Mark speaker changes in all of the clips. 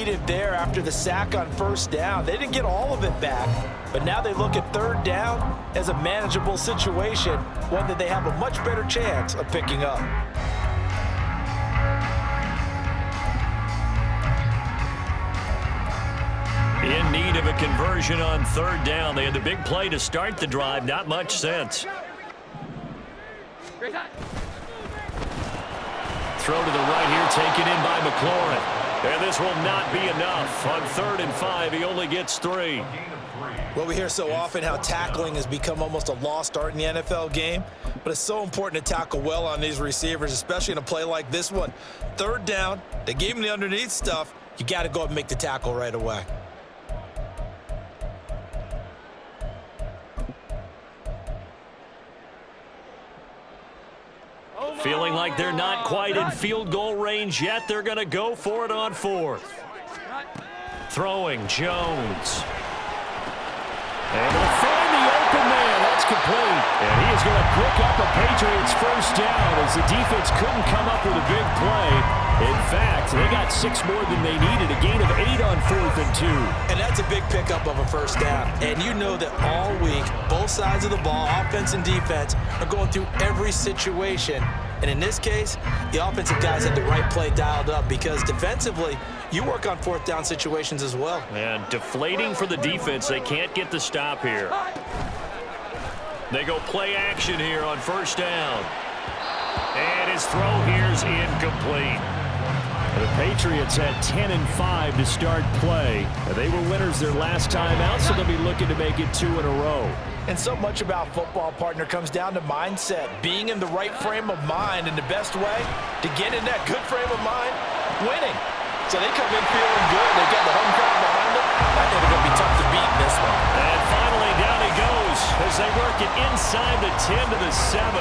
Speaker 1: needed there after the sack on first down. They didn't get all of it back, but now they look at third down as a manageable situation, one that they have a much better chance of picking up.
Speaker 2: In need of a conversion on third down. They had the big play to start the drive. Not much sense. Throw to the right here, taken in by McLaurin. And this will not be enough. On 3rd and 5, he only gets 3.
Speaker 1: Well, we hear so often how tackling has become almost a lost art in the NFL game, but it's so important to tackle well on these receivers, especially in a play like this one. Third down, they gave him the underneath stuff. You got to go up and make the tackle right away.
Speaker 2: Feeling like they're not quite in field goal range yet. They're going to go for it on 4th. Throwing, Jones. And they'll find the open man. That's complete. And he is going to pick up a Patriots first down as the defense couldn't come up with a big play. In fact, they got 6 more than they needed. A gain of 8 on 4th and 2.
Speaker 1: And that's a big pickup of a first down. And you know that all week, both sides of the ball, offense and defense, are going through every situation. And in this case, the offensive guys had the right play dialed up because defensively, you work on 4th down situations as well.
Speaker 2: And deflating for the defense. They can't get the stop here. They go play action here on first down. And his throw here is incomplete. The Patriots had 10 and 5 to start play. They were winners their last time out, so they'll be looking to make it 2 in a row.
Speaker 1: And so much about football, partner, comes down to mindset, being in the right frame of mind, and the best way to get in that good frame of mind, winning. So they come in feeling good. They get the home crowd behind them. I think they're going to be tough to beat in this one.
Speaker 2: And finally, down he goes as they work it inside the 10 to the 7.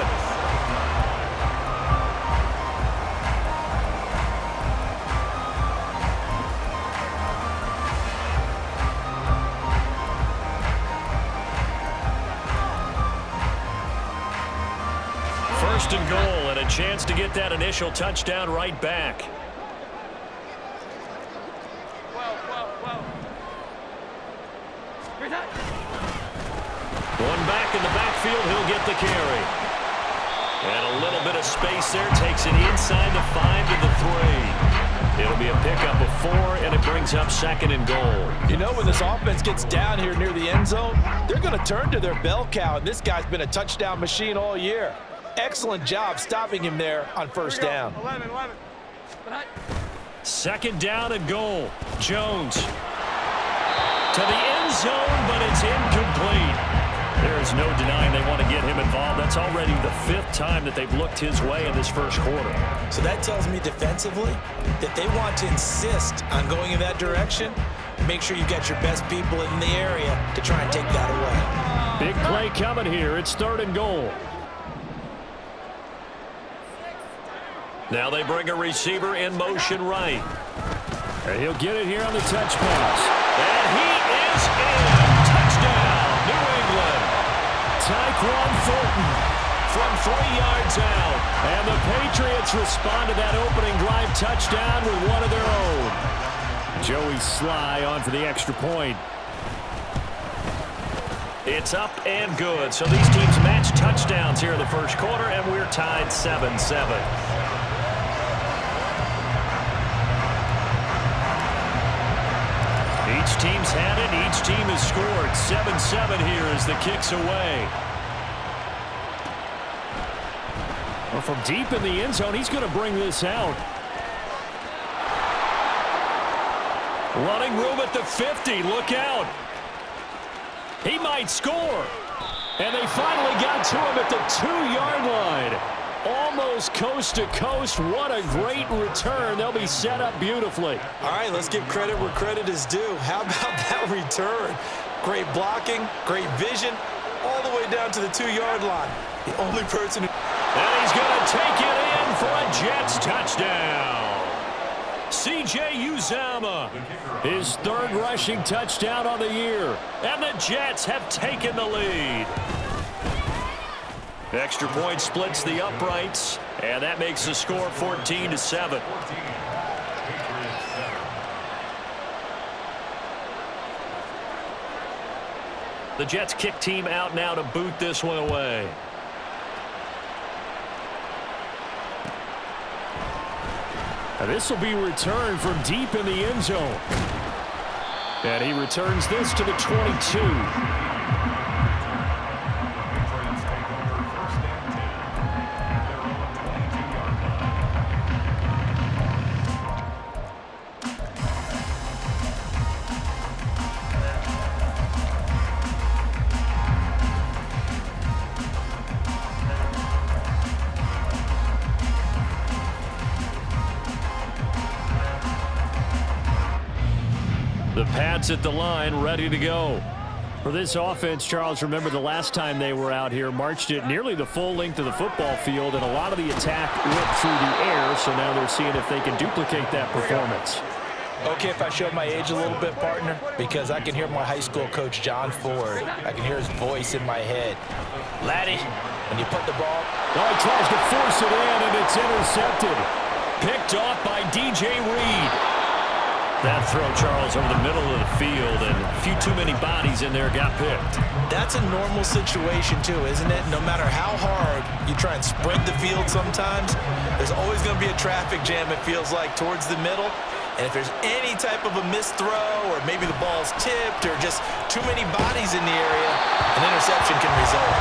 Speaker 2: First and goal, and a chance to get that initial touchdown right back. One back in the backfield, he'll get the carry. And a little bit of space there, takes it inside the 5 to the 3. It'll be a pickup of 4, and it brings up 2nd and goal.
Speaker 1: You know, when this offense gets down here near the end zone, they're going to turn to their bell cow, and this guy's been a touchdown machine all year. Excellent job stopping him there on first down.
Speaker 2: 2nd down and goal. Jones to the end zone, but it's incomplete. There is no denying they want to get him involved. That's already the 5th time that they've looked his way in this first quarter.
Speaker 1: So that tells me defensively that they want to insist on going in that direction. Make sure you get your best people in the area to try and take that away.
Speaker 2: Big play coming here. It's 3rd and goal. Now they bring a receiver in motion right. And he'll get it here on the touch pass. And he is in. Touchdown, New England. Tyquan Thornton from 3 yards out. And the Patriots respond to that opening drive touchdown with one of their own. Joey Sly on for the extra point. It's up and good. So these teams match touchdowns here in the first quarter, and we're tied 7-7. Each team's had it. Each team has scored. 7-7 here as the kick's away. Well, from deep in the end zone, he's going to bring this out. Running room at the 50. Look out. He might score. And they finally got to him at the 2-yard line. Almost coast to coast. What a great return. They'll be set up beautifully.
Speaker 1: All right, let's give credit where credit is due. How about that return? Great blocking, great vision, all the way down to the 2-yard line. The only person who...
Speaker 2: And he's going to take it in for a Jets touchdown. C.J. Uzomah, his 3rd rushing touchdown on the year. And the Jets have taken the lead. Extra point splits the uprights, and that makes the score 14-7. The Jets kick team out now to boot this one away. And this will be returned from deep in the end zone. And he returns this to the 22. The Pats at the line, ready to go. For this offense, Charles, remember the last time they were out here, marched it nearly the full length of the football field, and a lot of the attack went through the air, so now they're seeing if they can duplicate that performance.
Speaker 1: Okay, if I show my age a little bit, partner, because I can hear my high school coach, John Ford. I can hear his voice in my head. Laddie, when you put the ball...
Speaker 2: Oh, he tries to force it in, and it's intercepted. Picked off by DJ Reed. That throw, Charles, over the middle of the field, and a few too many bodies in there got picked.
Speaker 1: That's a normal situation, too, isn't it? No matter how hard you try and spread the field sometimes, there's always going to be a traffic jam, it feels like, towards the middle. And if there's any type of a missed throw, or maybe the ball's tipped, or just too many bodies in the area, an interception can result.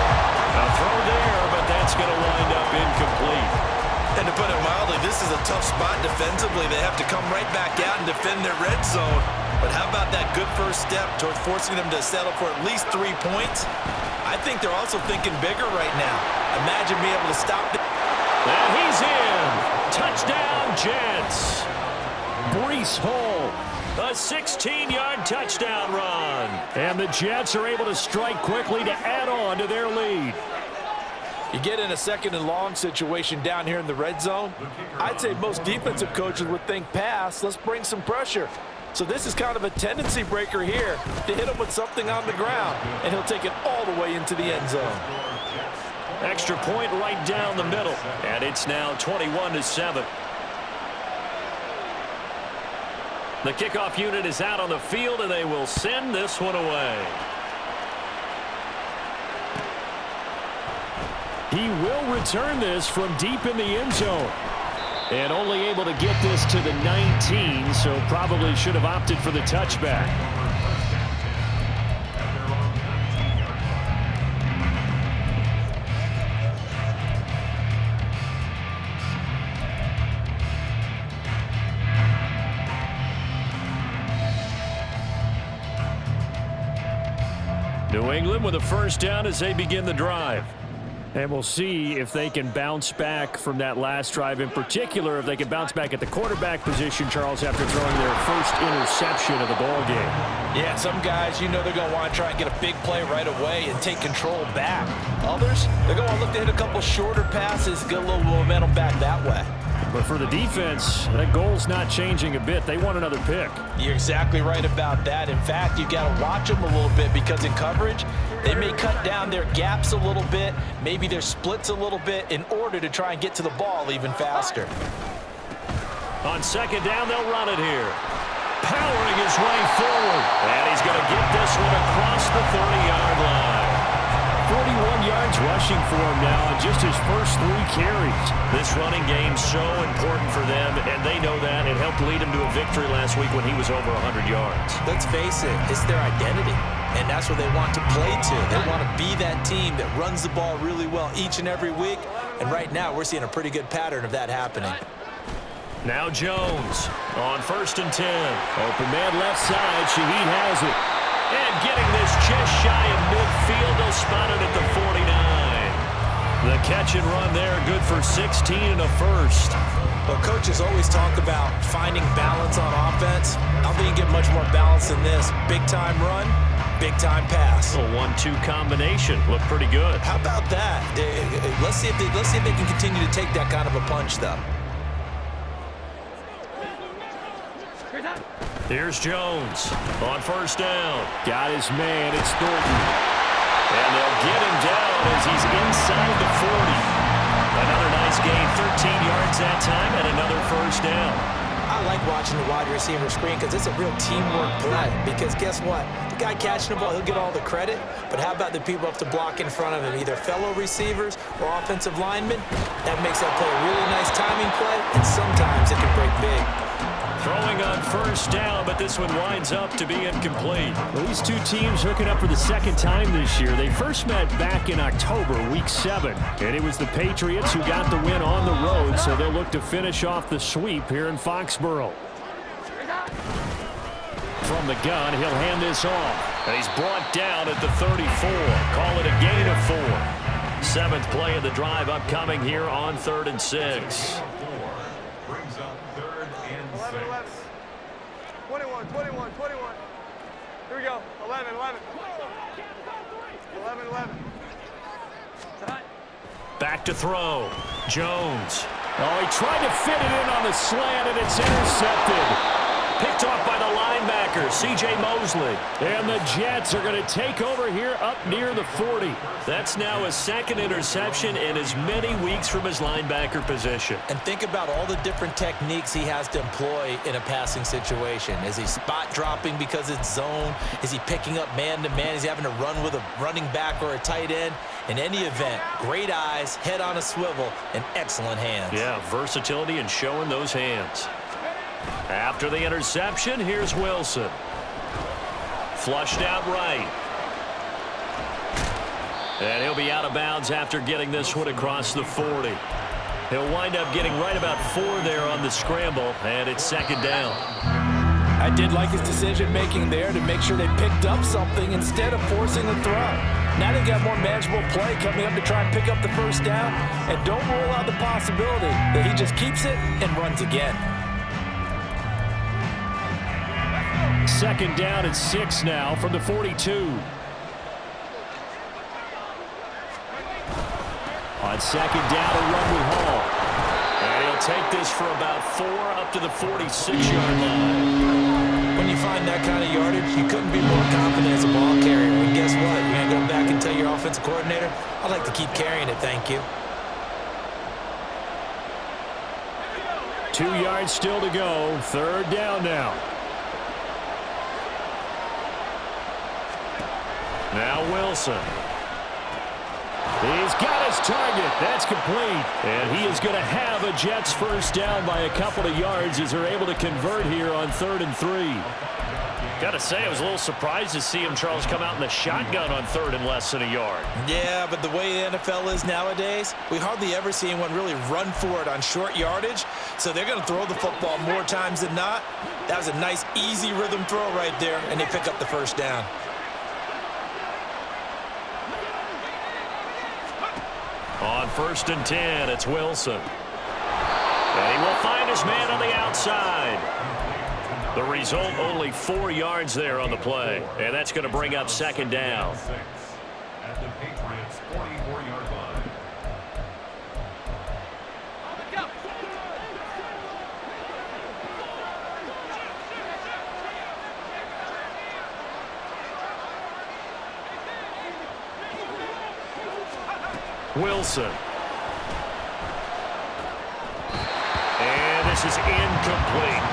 Speaker 2: A throw there, but that's going to wind up incomplete.
Speaker 1: And to put it mildly, this is a tough spot defensively. They have to come right back out and defend their red zone. But how about that good first step towards forcing them to settle for at least 3 points? I think they're also thinking bigger right now. Imagine being able to stop them.
Speaker 2: And he's in. Touchdown, Jets. Breece Hall, a 16-yard touchdown run. And the Jets are able to strike quickly to add on to their lead.
Speaker 1: You get in a second and long situation down here in the red zone, I'd say most defensive coaches would think pass, let's bring some pressure. So this is kind of a tendency breaker here to hit him with something on the ground, and he'll take it all the way into the end zone.
Speaker 2: Extra point right down the middle, and it's now 21-7. The kickoff unit is out on the field, and they will send this one away. He will return this from deep in the end zone. And only able to get this to the 19, so probably should have opted for the touchback. New England with a first down as they begin the drive. And we'll see if they can bounce back from that last drive, in particular if they can bounce back at the quarterback position, Charles, after throwing their first interception of the ball game.
Speaker 1: Yeah, some guys, you know they're going to want to try and get a big play right away and take control back. Others, they're going to look to hit a couple shorter passes, get a little momentum back that way.
Speaker 2: But for the defense, that goal's not changing a bit. They want another pick.
Speaker 1: You're exactly right about that. In fact, you've got to watch them a little bit because in coverage, they may cut down their gaps a little bit, maybe their splits a little bit in order to try and get to the ball even faster.
Speaker 2: On second down, they'll run it here. Powering his way forward. And he's going to get this one across the 30-yard line. 41 yards rushing for him now on just his first 3 carries. This running game's so important for them, and they know that. It helped lead him to a victory last week when he was over 100 yards.
Speaker 1: Let's face it, it's their identity, and that's what they want to play to. They want to be that team that runs the ball really well each and every week, and right now we're seeing a pretty good pattern of that happening.
Speaker 2: Now Jones on 1st and 10. Open man left side. Shaheed has it. And getting this just shy of midfield, they'll spot it at the 49. The catch and run there, good for 16 and a first.
Speaker 1: Well, coaches always talk about finding balance on offense. I don't think you get much more balance than this. Big-time run, big-time pass.
Speaker 2: A 1-2 combination. Looked pretty good.
Speaker 1: How about that? Let's see if they can continue to take that kind of a punch, though.
Speaker 2: Here's Jones on 1st down. Got his man. It's Thornton. And they'll get him down as he's inside the 40. Another nice gain, 13 yards that time, and another first down.
Speaker 1: I I like watching the wide receiver screen because it's a real teamwork play. Because guess what? The guy catching the ball, he'll get all the credit. But how about the people up to block in front of him, either fellow receivers or offensive linemen? That makes that play a really nice timing play, and sometimes it can break big.
Speaker 2: Throwing on first down, but this one winds up to be incomplete. Well, these two teams hooking up for the second time this year. They first met back in October, Week 7. And it was the Patriots who got the win on the road, so they'll look to finish off the sweep here in Foxborough. From the gun, he'll hand this off. And he's brought down at the 34. Call it a gain of 4. Seventh play of the drive upcoming here on 3rd and 6.
Speaker 3: 21. Here we go. 11. 11.
Speaker 2: Back to throw. Jones. Oh, he tried to fit it in on the slant, and it's intercepted. Picked off by the linebacker, C.J. Mosley. And the Jets are going to take over here up near the 40. That's now his second interception in as many weeks from his linebacker position.
Speaker 1: And think about all the different techniques he has to employ in a passing situation. Is he spot dropping because it's zone? Is he picking up man-to-man? Is he having to run with a running back or a tight end? In any event, great eyes, head on a swivel, and excellent hands.
Speaker 2: Yeah, versatility and showing those hands. After the interception, here's Wilson. Flushed out right. And he'll be out of bounds after getting this one across the 40. He'll wind up getting right about 4 there on the scramble, and it's second down.
Speaker 1: I did like his decision-making there to make sure they picked up something instead of forcing the throw. Now they got more manageable play coming up to try and pick up the first down, and don't rule out the possibility that he just keeps it and runs again.
Speaker 2: Second down at 6 now from the 42. On second down, a run with Hall. And he'll take this for about 4 up to the 46-yard line.
Speaker 1: When you find that kind of yardage, you couldn't be more confident as a ball carrier. And guess what? You're going to go back and tell your offensive coordinator, I'd like to keep carrying it, thank you.
Speaker 2: 2 yards still to go. Third down now. Now Wilson. He's got his target. That's complete. And he is going to have a Jets first down by a couple of yards as they're able to convert here on 3rd and 3. Got to say, I was a little surprised to see him, Charles, come out in the shotgun on 3rd and less than a yard.
Speaker 1: Yeah, but the way the NFL is nowadays, we hardly ever see anyone really run for it on short yardage. So they're going to throw the football more times than not. That was a nice, easy rhythm throw right there, and they pick up the first down.
Speaker 2: On 1st and 10, it's Wilson. And he will find his man on the outside. The result, only 4 yards there on the play. And that's going to bring up second down.
Speaker 4: At the Patriots' 44-yard line.
Speaker 2: Wilson. And this is incomplete.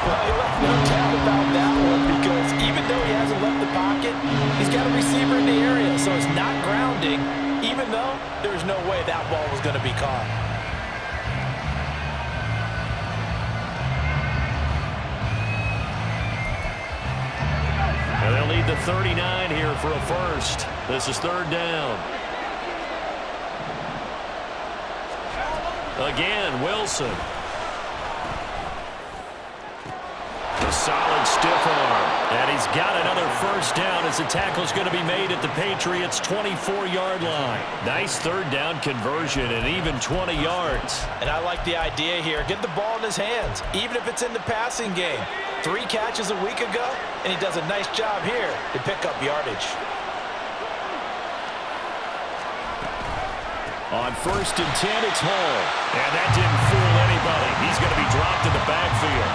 Speaker 1: Well, he left no doubt about that one because even though he hasn't left the pocket, he's got a receiver in the area, so it's not grounding, even though there's no way that ball was going to be caught.
Speaker 2: And they'll need the 39 here for a first. This is 3rd down. Again, Wilson. A solid stiff arm. And he's got another first down as the tackle's going to be made at the Patriots' 24-yard line. Nice 3rd down conversion and even 20 yards.
Speaker 1: And I like the idea here. Get the ball in his hands, even if it's in the passing game. 3 catches a week ago, and he does a nice job here to pick up yardage.
Speaker 2: On 1st and 10, it's Hall. And that didn't fool anybody. He's going to be dropped in the backfield.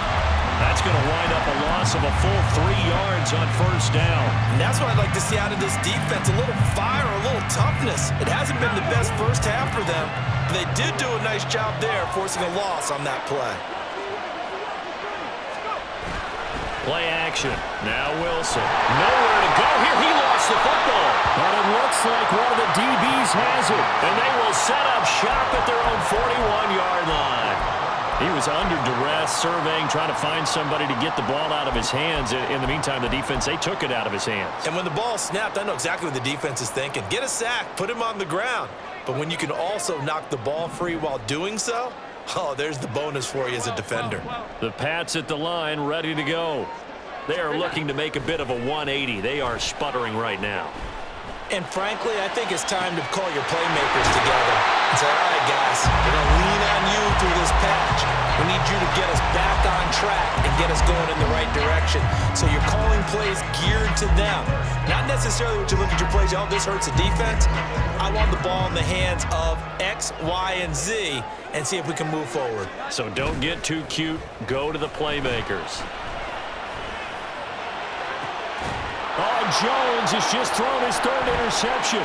Speaker 2: That's going to wind up a loss of a full 3 yards on 1st down.
Speaker 1: And that's what I'd like to see out of this defense, a little fire, a little toughness. It hasn't been the best first half for them, but they did do a nice job there forcing a loss on that play.
Speaker 2: Play action. Now Wilson. Nowhere to go here. He lost the football. But it looks like one of the DBs has it. And they will set up shop at their own 41-yard line. He was under duress, surveying, trying to find somebody to get the ball out of his hands. In the meantime, the defense, they took it out of his hands.
Speaker 1: And when the ball snapped, I know exactly what the defense is thinking. Get a sack, put him on the ground. But when you can also knock the ball free while doing so, oh, there's the bonus for you as a defender.
Speaker 2: The Pats at the line, ready to go. They are looking to make a bit of a 180. They are sputtering right now.
Speaker 1: And frankly, I think it's time to call your playmakers together and say, all right, guys, we're going to lean on you through this patch. We need you to get us back on track and get us going in the right direction. So you're calling plays geared to them. Not necessarily what you look at your plays, oh, this hurts the defense. I want the ball in the hands of X, Y, and Z and see if we can move forward.
Speaker 2: So don't get too cute. Go to the playmakers. Oh, Jones has just thrown his third interception.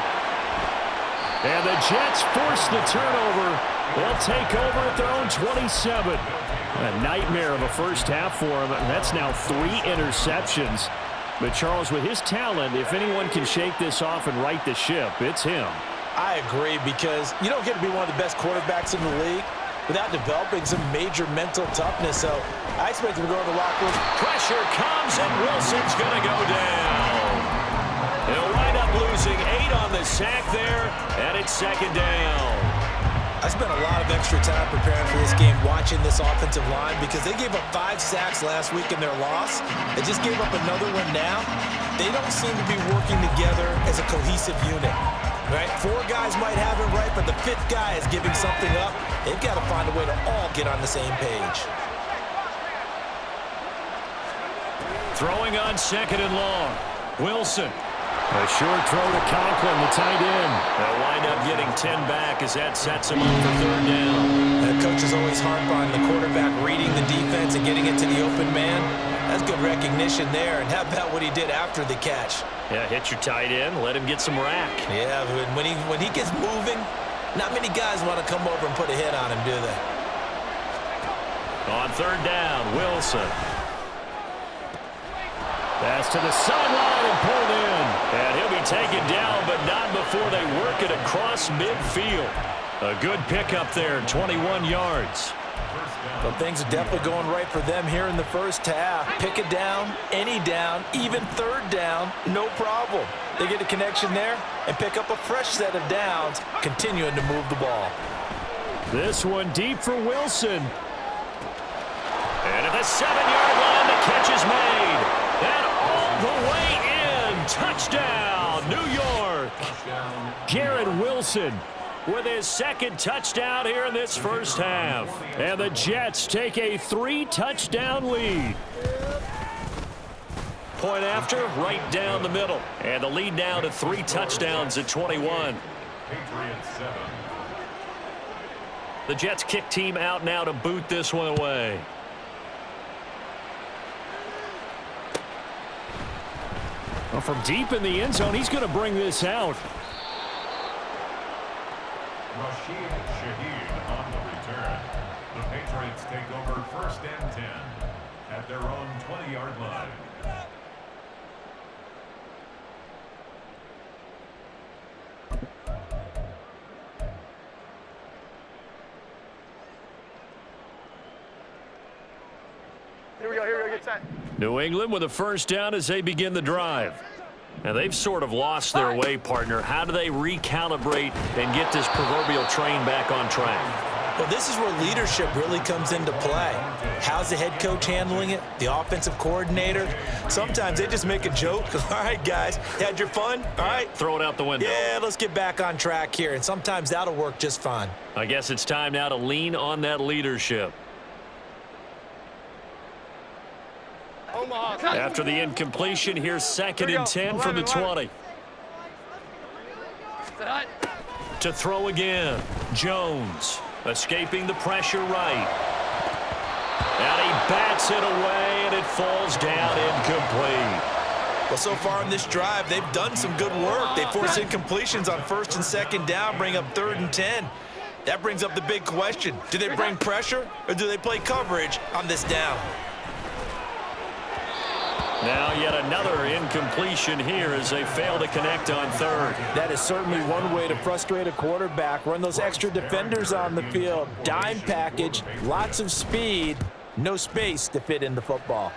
Speaker 2: And the Jets force the turnover. They'll take over at their own 27. A nightmare of a first half for him. And that's now 3 interceptions. But, Charles, with his talent, if anyone can shake this off and right the ship, it's him.
Speaker 1: I agree, because you don't get to be one of the best quarterbacks in the league without developing some major mental toughness. So I expect him to go to the locker room.
Speaker 2: Pressure comes, and Wilson's going to go down. He'll wind up losing 8 on the sack there, and it's second down.
Speaker 1: I spent a lot of extra time preparing for this game, watching this offensive line, because they gave up 5 sacks last week in their loss. They just gave up another one now. They don't seem to be working together as a cohesive unit. Right? 4 guys might have it right, but the 5th guy is giving something up. They've got to find a way to all get on the same page.
Speaker 2: Throwing on second and long. Wilson. A short throw to Conklin, the tight end. They'll wind up getting 10 back as that sets him up for third down.
Speaker 1: The coach is always harp on the quarterback reading the defense and getting it to the open man. That's good recognition there. And how about what he did after the catch?
Speaker 2: Yeah, hit your tight end, let him get some rack.
Speaker 1: Yeah, when he gets moving, not many guys want to come over and put a hit on him, do they?
Speaker 2: On third down, Wilson. Pass to the sideline and pulled in. And he'll be taken down, but not before they work it across midfield. A good pickup there, 21 yards.
Speaker 1: Well, things are definitely going right for them here in the first half. Pick it down, any down, even third down, no problem. They get a connection there and pick up a fresh set of downs, continuing to move the ball.
Speaker 2: This one deep for Wilson. And at the 7-yard line, the catch is made. And all the way in. Touchdown, New York. Garrett Wilson with his second touchdown here in this first half. And the Jets take a 3-touchdown lead. Point after, right down the middle. And the lead now to 3 touchdowns at 21.
Speaker 4: Patriots 7.
Speaker 2: The Jets kick team out now to boot this one away. Well, from deep in the end zone, he's going to bring this out.
Speaker 4: Rashid Shaheed on the return. The Patriots take over first and 10 at their own 20-yard line.
Speaker 3: Here we go, get set.
Speaker 2: New England with a first down as they begin the drive. Now, they've sort of lost their way, partner. How do they recalibrate and get this proverbial train back on track?
Speaker 1: Well, this is where leadership really comes into play. How's the head coach handling it? The offensive coordinator? Sometimes they just make a joke. All right, guys, had your fun? All right.
Speaker 2: Throw it out the window.
Speaker 1: Yeah, let's get back on track here. And sometimes that'll work just fine.
Speaker 2: I guess it's time now to lean on that leadership. After the incompletion, here's second and 10 from the 20. To throw again, Jones escaping the pressure right. And he bats it away, and it falls down incomplete.
Speaker 1: Well, so far in this drive, they've done some good work. They force incompletions on first and second down, bring up third and 10. That brings up the big question. Do they bring pressure, or do they play coverage on this down?
Speaker 2: Now yet another incompletion here as they fail to connect on third.
Speaker 1: That is certainly one way to frustrate a quarterback. Run those extra defenders on the field. Dime package, lots of speed, no space to fit in the football.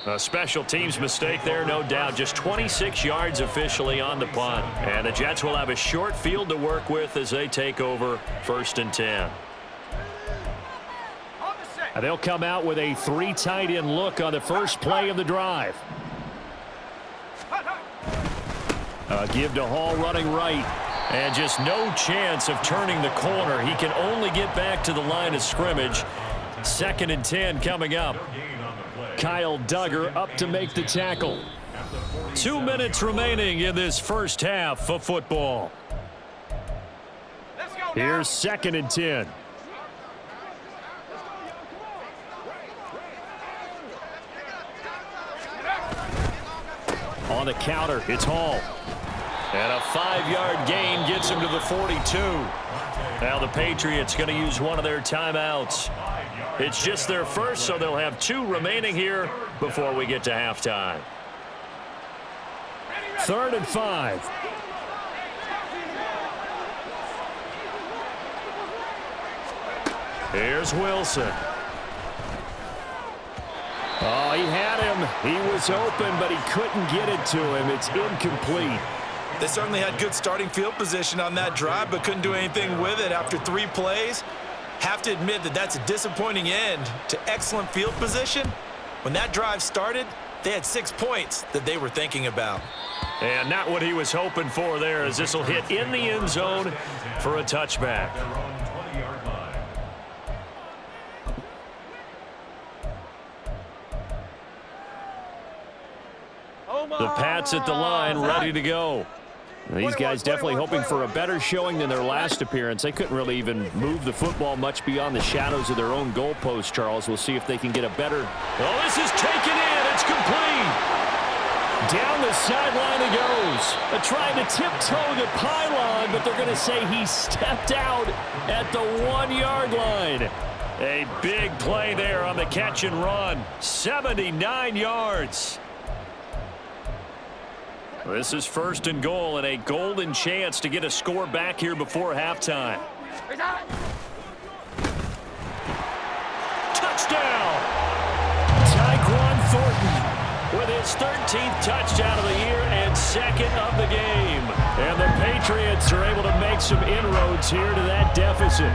Speaker 2: A special teams mistake there, no doubt. Just 26 yards officially on the punt. And the Jets will have a short field to work with as they take over 1st and 10.
Speaker 5: And they'll come out with a 3 tight end look on the first play of the drive. A give to Hall running right.
Speaker 2: And just no chance of turning the corner. He can only get back to the line of scrimmage. 2nd and 10 coming up.
Speaker 5: Kyle Duggar up to make the tackle.
Speaker 2: 2 minutes remaining in this first half of football.
Speaker 5: Here's 2nd and 10. On the counter, it's Hall.
Speaker 2: And a 5-yard gain gets him to the 42. Now the Patriots going to use one of their timeouts. It's just their first, so they'll have 2 remaining here before we get to halftime.
Speaker 5: 3rd and 5.
Speaker 2: Here's Wilson.
Speaker 5: Oh, he had him. He was open, but he couldn't get it to him. It's incomplete.
Speaker 1: They certainly had good starting field position on that drive, but couldn't do anything with it after 3 plays. Have to admit that that's a disappointing end to excellent field position. When that drive started, they had 6 points that they were thinking about.
Speaker 2: And not what he was hoping for there, as this will hit in the end zone for a touchback. The Pats at the line, ready to go.
Speaker 5: These guys definitely hoping for a better showing than their last appearance. They couldn't really even move the football much beyond the shadows of their own goalpost, Charles. We'll see if they can get a better...
Speaker 2: Oh, this is taken in. It's complete.
Speaker 5: Down the sideline he goes. Trying to tiptoe the pylon, but they're going to say he stepped out at the 1-yard line.
Speaker 2: A big play there on the catch and run. 79 yards. This is 1st and goal and a golden chance to get a score back here before halftime. Touchdown!
Speaker 5: Tyquan Thornton
Speaker 2: with his 13th touchdown of the year and 2nd of the game.
Speaker 5: And the Patriots are able to make some inroads here to that deficit.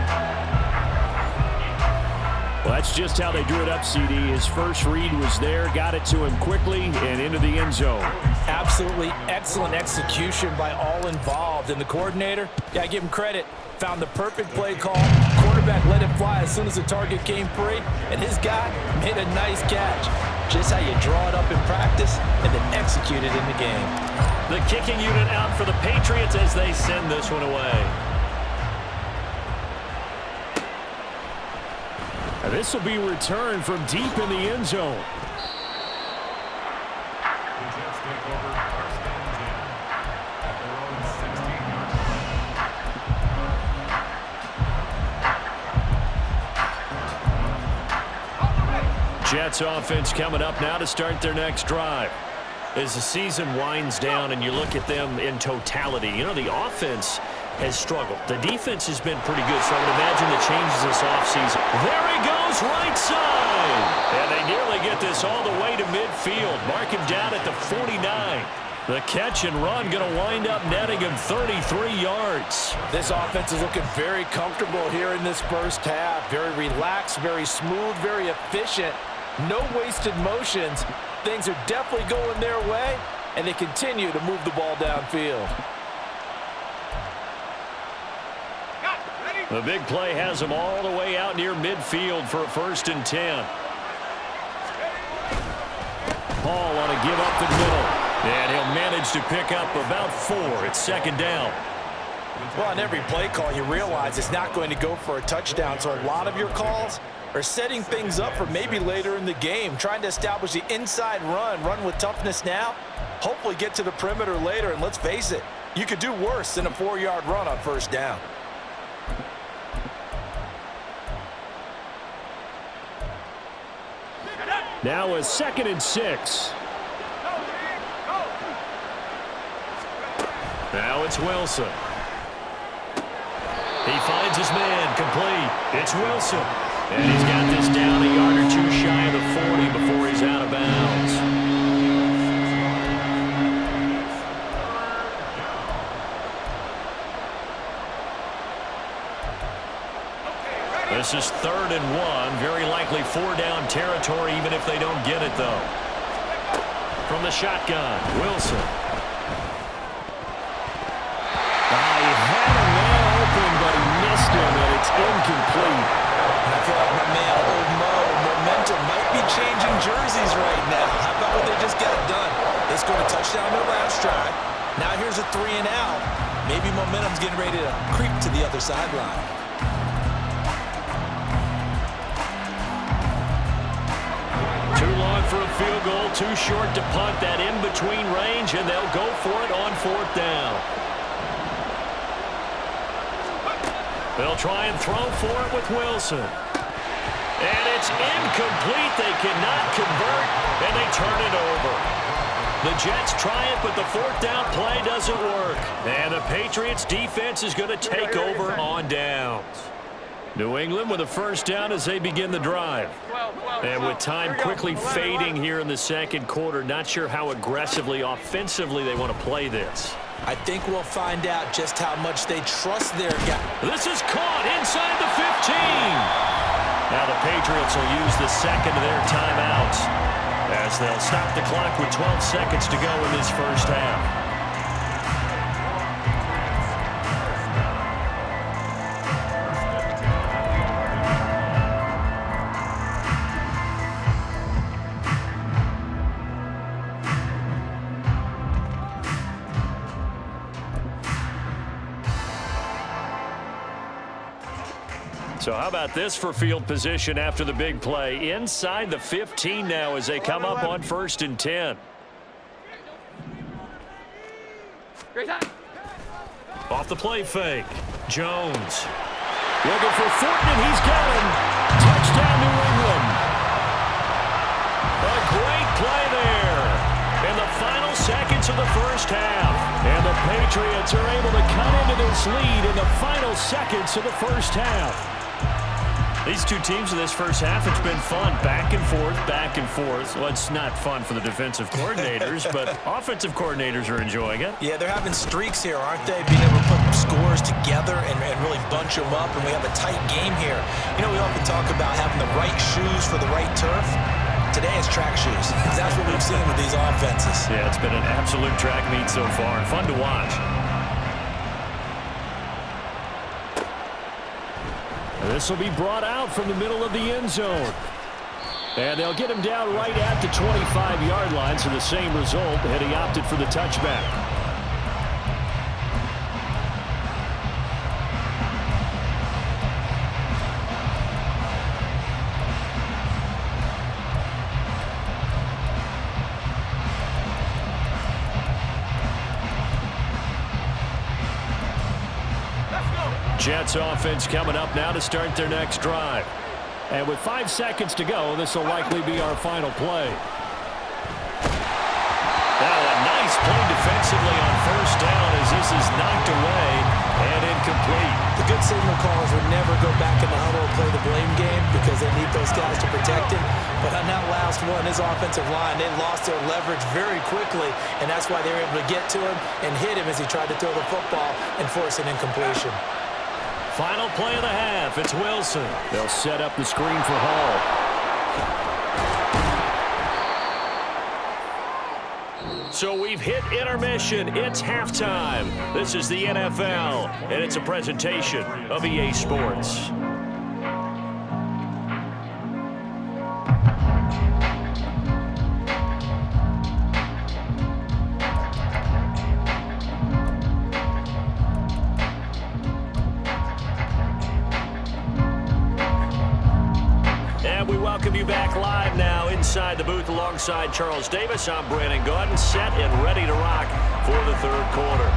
Speaker 5: Well, that's just how they drew it up, CD. His first read was there, got it to him quickly, and into the end zone.
Speaker 1: Absolutely excellent execution by all involved. And the coordinator, got to give him credit, found the perfect play call. Quarterback let it fly as soon as the target came free, and his guy made a nice catch. Just how you draw it up in practice and then execute it in the game.
Speaker 2: The kicking unit out for the Patriots as they send this one away.
Speaker 5: And this will be returned from deep in the end zone.
Speaker 2: Jets offense coming up now to start their next drive. As the season winds down and you look at them in totality, you know, the offense has struggled. The defense has been pretty good, so I would imagine the changes this offseason. There he goes, right side. And they nearly get this all the way to midfield. Mark him down at the 49. The catch and run going to wind up netting him 33 yards.
Speaker 1: This offense is looking very comfortable here in this first half. Very relaxed, very smooth, very efficient. No wasted motions. Things are definitely going their way, and they continue to move the ball downfield.
Speaker 2: The big play has them all the way out near midfield for a 1st and 10.
Speaker 5: Hall on a give up the middle.
Speaker 2: And he'll manage to pick up about 4. It's 2nd down.
Speaker 1: Well, on every play call, you realize it's not going to go for a touchdown, so a lot of your calls are setting things up for maybe later in the game, trying to establish the inside run with toughness now, hopefully get to the perimeter later, and let's face it, you could do worse than a 4-yard run on 1st down.
Speaker 5: Now a 2nd and 6. Now it's Wilson. He finds his man, complete. It's Wilson. And he's got this down a yard or two shy of the 40 before he's out of bounds. This is 3rd and 1. Very likely 4-down territory, even if they don't get it, though. From the shotgun, Wilson. He had a man open, but he missed him, and it's incomplete.
Speaker 1: And I feel like my man, old Mo, momentum might be changing jerseys right now. How about what they just got done? They scored a touchdown in their last drive. Now here's a 3 and out. Maybe momentum's getting ready to creep to the other sideline.
Speaker 5: Too long for a field goal, too short to punt. That in-between range, and they'll go for it on 4th down. They'll try and throw for it with Wilson. And it's incomplete. They cannot convert, and they turn it over. The Jets try it, but the 4th down play doesn't work. And the Patriots defense is going to take over on downs. New England with a 1st down as they begin the drive. And with time quickly fading here in the 2nd quarter, not sure how aggressively, offensively they want to play this.
Speaker 1: I think we'll find out just how much they trust their guy.
Speaker 5: This is caught inside the 15. Now the Patriots will use the 2nd of their timeouts as they'll stop the clock with 12 seconds to go in this 1st half. So how about this for field position after the big play? Inside the 15 now as they come up on 1st and 10. Off the play fake. Jones. Looking for Thornton, and he's got him. Touchdown, New England. A great play there in the final seconds of the 1st half. And the Patriots are able to cut into this lead in the final seconds of the 1st half. These two teams in this 1st half, it's been fun. Back and forth, back and forth. Well, it's not fun for the defensive coordinators, but offensive coordinators are enjoying it.
Speaker 1: Yeah, they're having streaks here, aren't they? Being able to put scores together and really bunch them up, and we have a tight game here. You know, we often talk about having the right shoes for the right turf. Today it's track shoes. That's what we've seen with these offenses.
Speaker 5: Yeah, it's been an absolute track meet so far, and fun to watch. This will be brought out from the middle of the end zone. And they'll get him down right at the 25-yard line, so the same result, and he opted for the touchback. Jets offense coming up now to start their next drive. And with 5 seconds to go, this will likely be our final play. Now a nice play defensively on 1st down as this is knocked away and incomplete.
Speaker 1: The good signal callers would never go back in the huddle and play the blame game because they need those guys to protect him. But on that last one, his offensive line, they lost their leverage very quickly, and that's why they were able to get to him and hit him as he tried to throw the football and force an incompletion.
Speaker 5: Final play of the half. It's Wilson. They'll set up the screen for Hall. So we've hit intermission. It's halftime. This is the NFL, and it's a presentation of EA Sports. Welcome you back live now inside the booth alongside Charles Davis. I'm Brandon Gaudin, set and ready to rock for the 3rd quarter.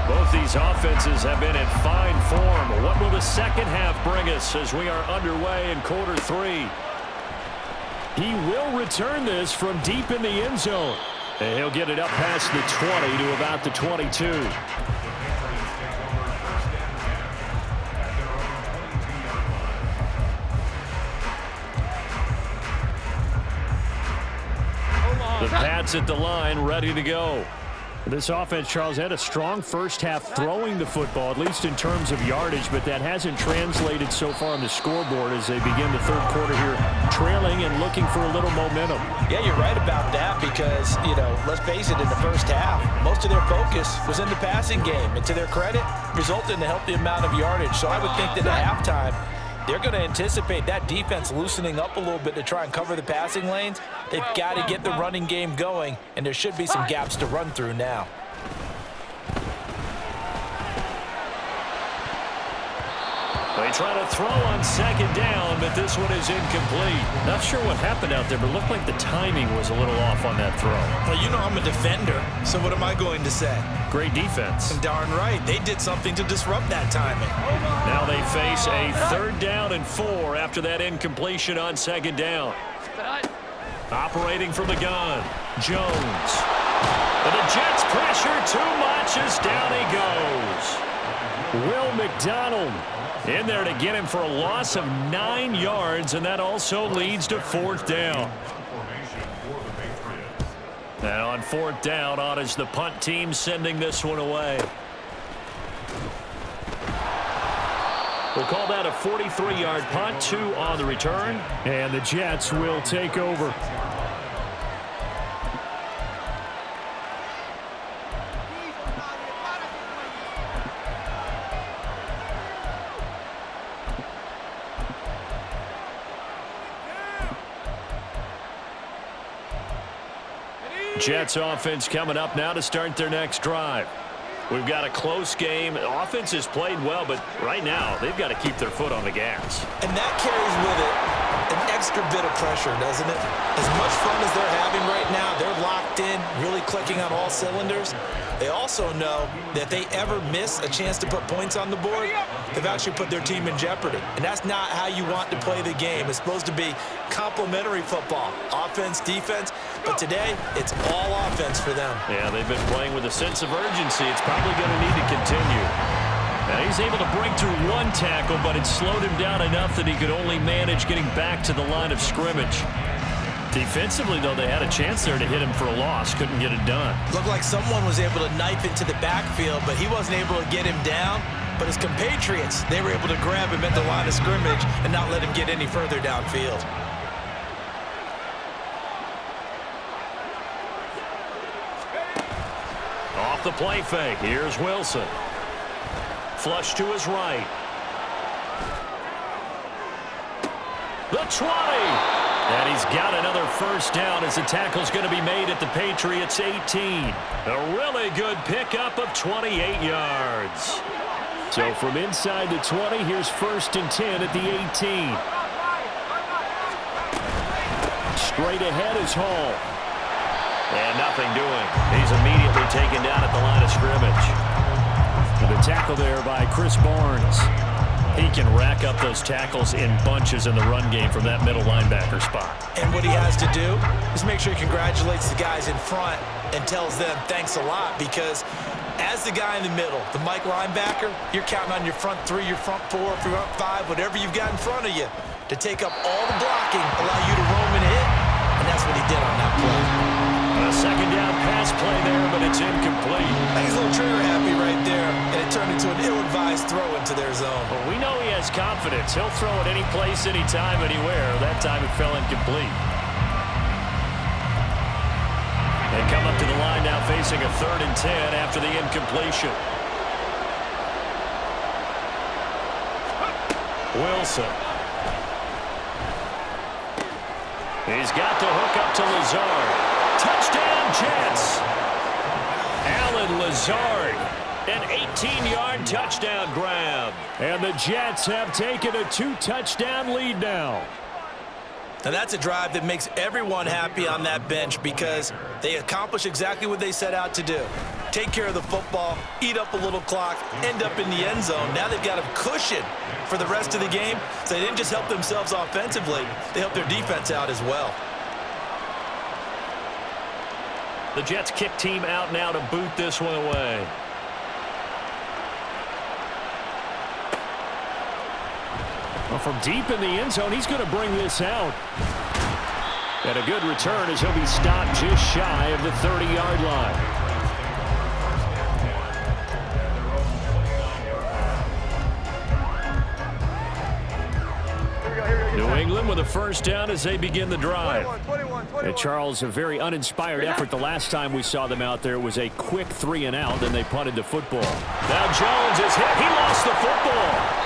Speaker 5: Both these offenses have been in fine form. What will the 2nd half bring us as we are underway in quarter 3?
Speaker 2: He will return this from deep in the end zone. And he'll get it up past the 20 to about the 22. The Pats at the line, ready to go. This offense, Charles, had a strong first half throwing the football, at least in terms of yardage, but that hasn't translated so far on the scoreboard as they begin the third quarter here, trailing and looking for a little momentum.
Speaker 1: Yeah, you're right about that because, let's face it, in the first half, most of their focus was in the passing game. And to their credit, resulted in a healthy amount of yardage. So I would think that at halftime, they're going to anticipate that defense loosening up a little bit to try and cover the passing lanes. They've got to get the running game going, and there should be some gaps to run through now.
Speaker 2: They try to throw on second down, but this one is incomplete. Not sure what happened out there, but it looked like the timing was a little off on that throw.
Speaker 1: Well, I'm a defender, so what am I going to say?
Speaker 2: Great defense.
Speaker 1: Darn right. They did something to disrupt that timing.
Speaker 2: Now they face a 3rd down and 4 after that incompletion on second down. Operating from the gun, Jones. But the Jets pressure too much as down he goes. Will McDonald in there to get him for a loss of 9 yards, and that also leads to 4th down. And on 4th down, on is the punt team sending this one away. We'll call that a 43-yard punt, 2 on the return, and the Jets will take over. Jets offense coming up now to start their next drive. We've got a close game. The offense has played well, but right now they've got to keep their foot on the gas.
Speaker 1: And that carries with it an extra bit of pressure, doesn't it? As much fun as they're having right now, they're locked in, really clicking on all cylinders. They also know that if they ever miss a chance to put points on the board, they've actually put their team in jeopardy. And that's not how you want to play the game. It's supposed to be complementary football, offense, defense. But today, it's all offense for them.
Speaker 2: Yeah, they've been playing with a sense of urgency. It's probably going to need to continue. Now he's able to break through 1 tackle, but it slowed him down enough that he could only manage getting back to the line of scrimmage. Defensively, though, they had a chance there to hit him for a loss. Couldn't get it done.
Speaker 1: Looked like someone was able to knife into the backfield, but he wasn't able to get him down. But his compatriots, they were able to grab him at the line of scrimmage and not let him get any further downfield.
Speaker 2: Off the play fake, here's Wilson. Flush to his right. The 20. And he's got another first down as the tackle's going to be made at the Patriots' 18. A really good pickup of 28 yards. So from inside the 20, here's 1st and 10 at the 18. Straight ahead is Hall. And nothing doing. He's immediately taken down at the line of scrimmage. And the tackle there by Chris Barnes. He can rack up those tackles in bunches in the run game from that middle linebacker spot.
Speaker 1: And what he has to do is make sure he congratulates the guys in front and tells them thanks a lot, because as the guy in the middle, the Mike linebacker, you're counting on your front 3, your front 4, front 5, whatever you've got in front of you to take up all the blocking, allow you to roam and hit, and that's what he did on that play.
Speaker 2: A second down pass play there, but it's incomplete.
Speaker 1: I think he's a little trigger happy right there, and it turned into an ill-advised throw into their zone.
Speaker 2: Well, we know he has confidence. He'll throw it any place, anytime, anywhere. That time it fell incomplete. They come up to the line now facing a 3rd and 10 after the incompletion. Wilson. He's got the hook up to Lazard. Touchdown, Jets. Alan Lazard, an 18-yard touchdown grab. And the Jets have taken a 2-touchdown lead now.
Speaker 1: Now that's a drive that makes everyone happy on that bench, because they accomplish exactly what they set out to do. Take care of the football, eat up a little clock, end up in the end zone. Now they've got a cushion for the rest of the game, so they didn't just help themselves offensively, they helped their defense out as well.
Speaker 2: The Jets kick team out now to boot this one away. Well, from deep in the end zone, he's going to bring this out. And a good return as he'll be stopped just shy of the 30-yard line. New England with a first down as they begin the drive.
Speaker 3: 21.
Speaker 2: And Charles, a very uninspired effort the last time we saw them out there. It was a quick 3 and out, and they punted the football. Now Jones is hit. He lost the football.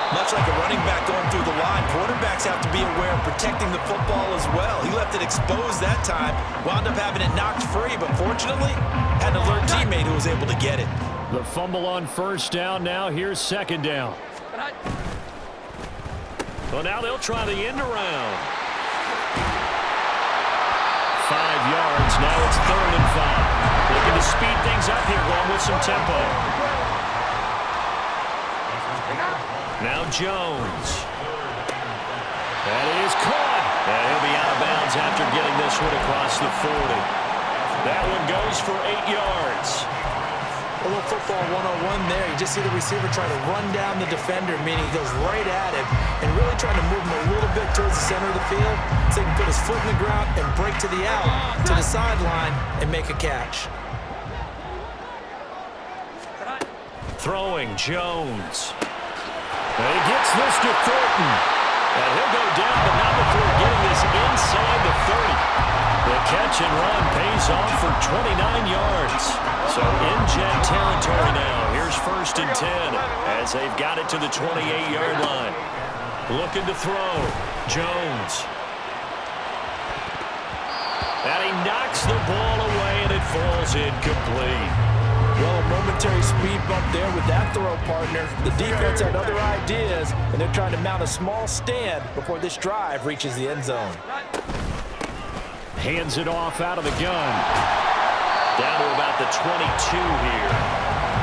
Speaker 1: Much like a running back going through the line, quarterbacks have to be aware of protecting the football as well. He left it exposed that time, wound up having it knocked free, but fortunately, had an alert teammate who was able to get it.
Speaker 2: The fumble on first down. Now here's second down. Well, now they'll try the end around. 5 yards. Now it's 3rd and 5. Looking to speed things up here, going with some tempo. Now Jones. That is caught. And he'll be out of bounds after getting this one across the 40. That one goes for 8 yards.
Speaker 1: A little football 101 there. You just see the receiver trying to run down the defender, meaning he goes right at him and really trying to move him a little bit towards the center of the field so he can put his foot in the ground and break to the out, to the sideline, and make a catch.
Speaker 2: Throwing Jones. And he gets this to Thornton. And he'll go down, but not before getting this inside the 30. The catch and run pays off for 29 yards. So in Jet territory now. Here's 1st and 10 as they've got it to the 28-yard line. Looking to throw. Jones. And he knocks the ball away, and it falls incomplete.
Speaker 1: Well, a momentary speed bump there with that throw, partner. The defense had other ideas, and they're trying to mount a small stand before this drive reaches the end zone.
Speaker 2: Hands it off out of the gun. Down to about the 22 here.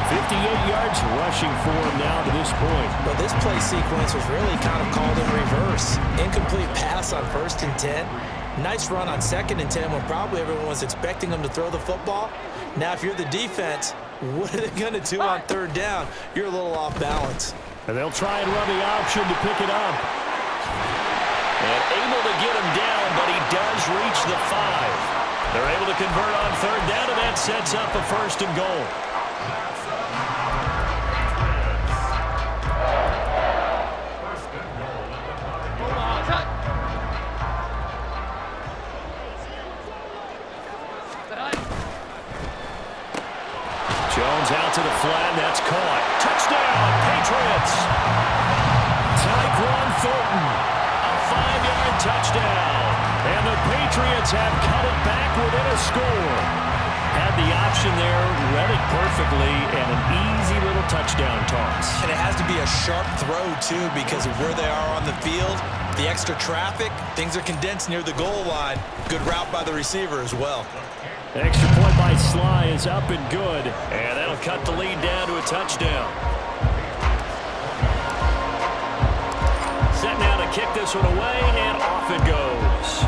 Speaker 2: 58 yards rushing for him now to this point.
Speaker 1: Well, this play sequence was really kind of called in reverse. Incomplete pass on 1st and 10. Nice run on 2nd and 10 when probably everyone was expecting him to throw the football. Now, if you're the defense, what are they going to do on 3rd down? You're a little off balance.
Speaker 2: And they'll try and run the option to pick it up. And able to get him down, but he does reach the 5. They're able to convert on 3rd down, and that sets up a 1st and goal. Jones out to the flat, and that's caught. Touchdown, Patriots. Tyquan Thornton, a 5-yard touchdown. And the Patriots have cut it back within a score. Had the option there, read it perfectly, and an easy little touchdown toss.
Speaker 1: And it has to be a sharp throw, too, because of where they are on the field, the extra traffic, things are condensed near the goal line. Good route by the receiver as well.
Speaker 2: Extra point by Sly is up and good. And that'll cut the lead down to a touchdown. Set now to kick this one away, and off it goes.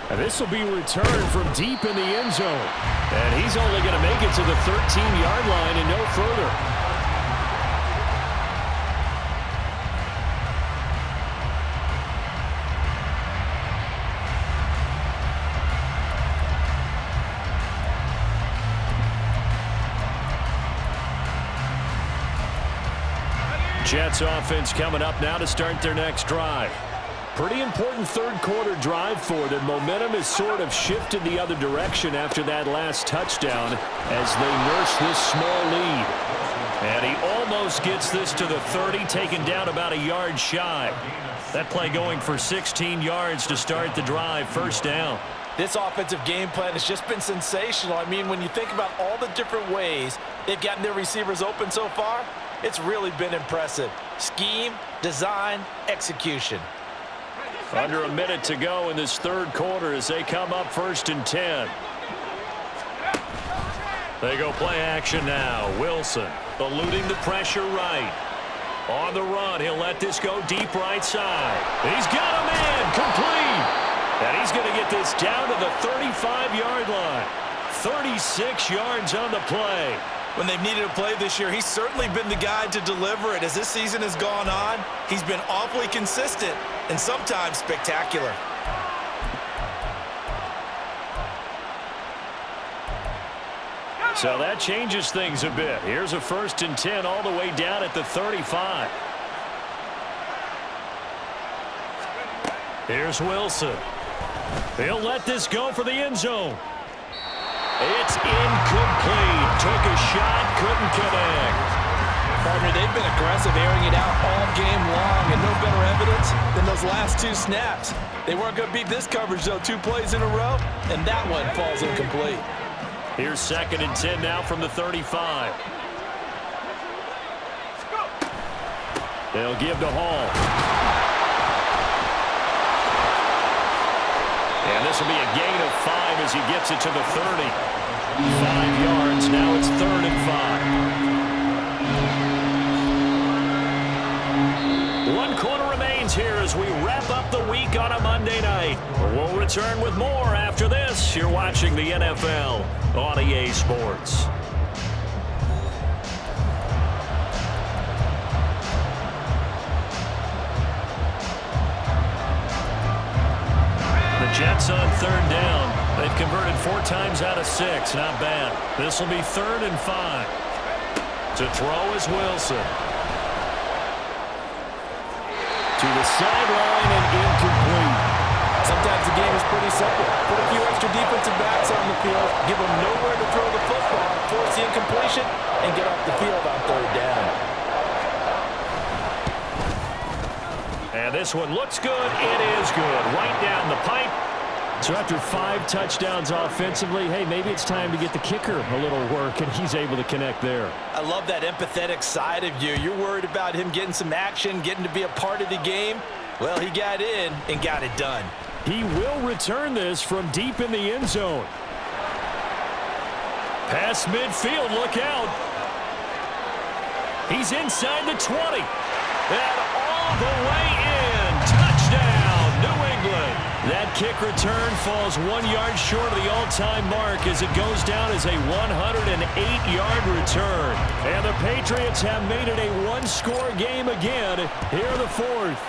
Speaker 2: And this will be returned from deep in the end zone. And he's only going to make it to the 13-yard line and no further. Jets offense coming up now to start their next drive. Pretty important 3rd quarter drive for them. Momentum has sort of shifted the other direction after that last touchdown as they nurse this small lead. And he almost gets this to the 30, taken down about a yard shy. That play going for 16 yards to start the drive, 1st down.
Speaker 1: This offensive game plan has just been sensational. I mean, when you think about all the different ways they've gotten their receivers open so far, it's really been impressive. Scheme, design, execution.
Speaker 2: Under a minute to go in this 3rd quarter as they come up 1st and 10. They go play action now. Wilson eluding the pressure right. On the run, he'll let this go deep right side. He's got a man complete. And he's going to get this down to the 35-yard line. 36 yards on the play.
Speaker 1: When they've needed a play this year, he's certainly been the guy to deliver it. As this season has gone on, he's been awfully consistent and sometimes spectacular.
Speaker 2: So that changes things a bit. Here's a 1st and 10 all the way down at the 35. Here's Wilson. He'll let this go for the end zone. It's incomplete. Took a shot, couldn't connect.
Speaker 1: Partner, they've been aggressive, airing it out all game long, and no better evidence than those last 2 snaps. They weren't going to beat this coverage, though. 2 plays in a row, and that one falls incomplete.
Speaker 2: Here's 2nd and 10 now from the 35. They'll give to Hall. And this will be a gain of 5 as he gets it to the 30. 5 yards. Now it's 3rd and 5. 1 quarter remains here as we wrap up the week on a Monday night. We'll return with more after this. You're watching the NFL on EA Sports. Jets on 3rd down. They've converted 4 times out of 6. Not bad. This will be 3rd and 5. To throw is Wilson. To the sideline and incomplete.
Speaker 1: Sometimes the game is pretty simple. Put a few extra defensive backs on the field, give them nowhere to throw the football, force the incompletion, and get off the field on 3rd down.
Speaker 2: And this one looks good. It is good. Right down the pipe. So after 5 touchdowns offensively, hey, maybe it's time to get the kicker a little work, and he's able to connect there.
Speaker 1: I love that empathetic side of you. You're worried about him getting some action, getting to be a part of the game. Well, he got in and got it done.
Speaker 2: He will return this from deep in the end zone. Past midfield, look out. He's inside the 20. And all the way in. Touchdown, New England. That kick return falls 1 yard short of the all-time mark as it goes down as a 108-yard return. And the Patriots have made it a 1-score game again here in the 4th.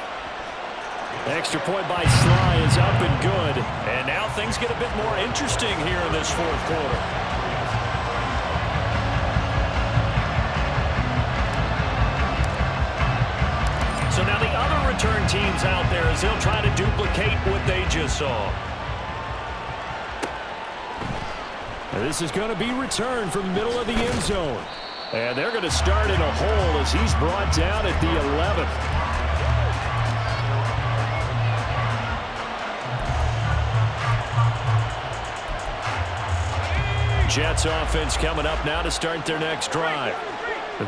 Speaker 2: Extra point by Sly is up and good. And now things get a bit more interesting here in this 4th quarter. So now the other return teams out there as they'll try to duplicate what they just saw. This is going to be returned from the middle of the end zone. And they're going to start in a hole as he's brought down at the 11th. Jets offense coming up now to start their next drive.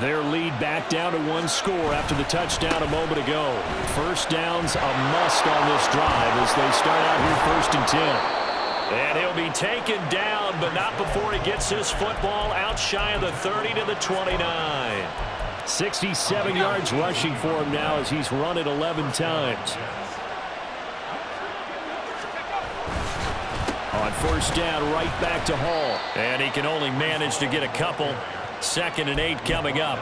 Speaker 2: Their lead back down to 1 score after the touchdown a moment ago. 1st down's a must on this drive as they start out here 1st and 10. And he'll be taken down, but not before he gets his football out shy of the 30 to the 29. 67 yards rushing for him now as he's run it 11 times. On 1st down, right back to Hall. And he can only manage to get a couple. 2nd and 8 coming up.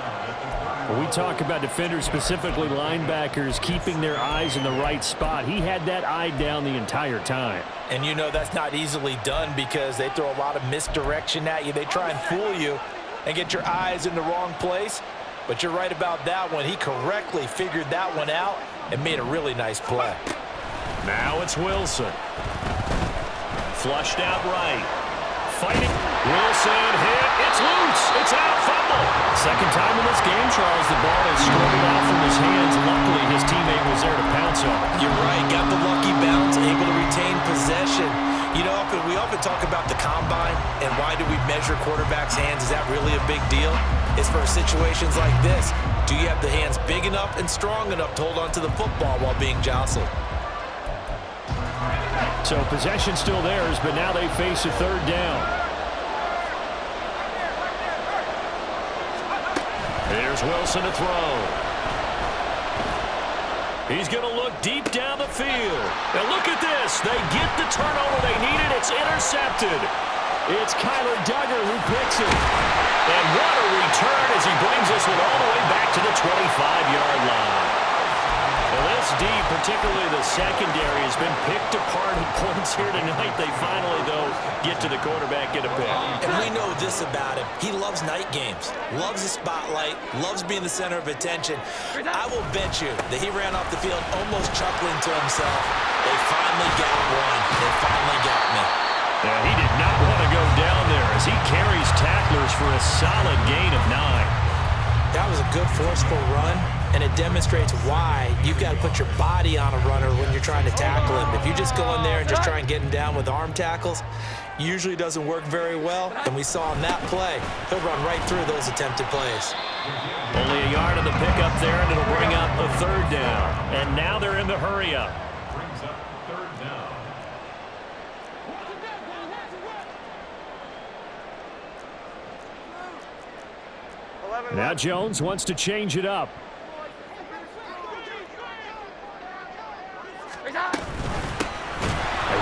Speaker 2: When we talk about defenders, specifically linebackers, keeping their eyes in the right spot, he had that eye down the entire time.
Speaker 1: And you know that's not easily done because they throw a lot of misdirection at you. They try and fool you and get your eyes in the wrong place. But you're right about that one. He correctly figured that one out and made a really nice play.
Speaker 2: Now it's Wilson. Flushed out right. Fighting. Wilson hit. It's loose. It's out. Fumble. 2nd time in this game, Charles. The ball is squirted off from his hands. Luckily, his teammate was there to pounce on it.
Speaker 1: You're right. Got the lucky bounce, able to retain possession. You know, we often talk about the combine and why do we measure quarterbacks' hands. Is that really a big deal? It's for situations like this. Do you have the hands big enough and strong enough to hold on to the football while being jostled?
Speaker 2: So possession still theirs, but now they face a 3rd down. Here's Wilson to throw. He's going to look deep down the field. And look at this. They get the turnover they needed. It's intercepted. It's Kyler Duggar who picks it. And what a return as he brings this one all the way back to the 25-yard line. Well, this D, particularly the secondary, has been picked apart at points here tonight. They finally, though, get to the quarterback, get a pick.
Speaker 1: And we know this about him. He loves night games, loves the spotlight, loves being the center of attention. I will bet you that he ran off the field almost chuckling to himself. They finally got one. They finally got me.
Speaker 2: Yeah, he did not want to go down there as he carries tacklers for a solid gain of 9.
Speaker 1: That was a good, forceful run, and it demonstrates why you've got to put your body on a runner when you're trying to tackle him. If you just go in there and just try and get him down with arm tackles, usually doesn't work very well, and we saw on that play, he'll run right through those attempted plays.
Speaker 2: Only a yard of the pickup there, and it'll bring up a 3rd down. And now they're in the hurry-up.
Speaker 4: Brings up 3rd down.
Speaker 2: Now Jones wants to change it up. And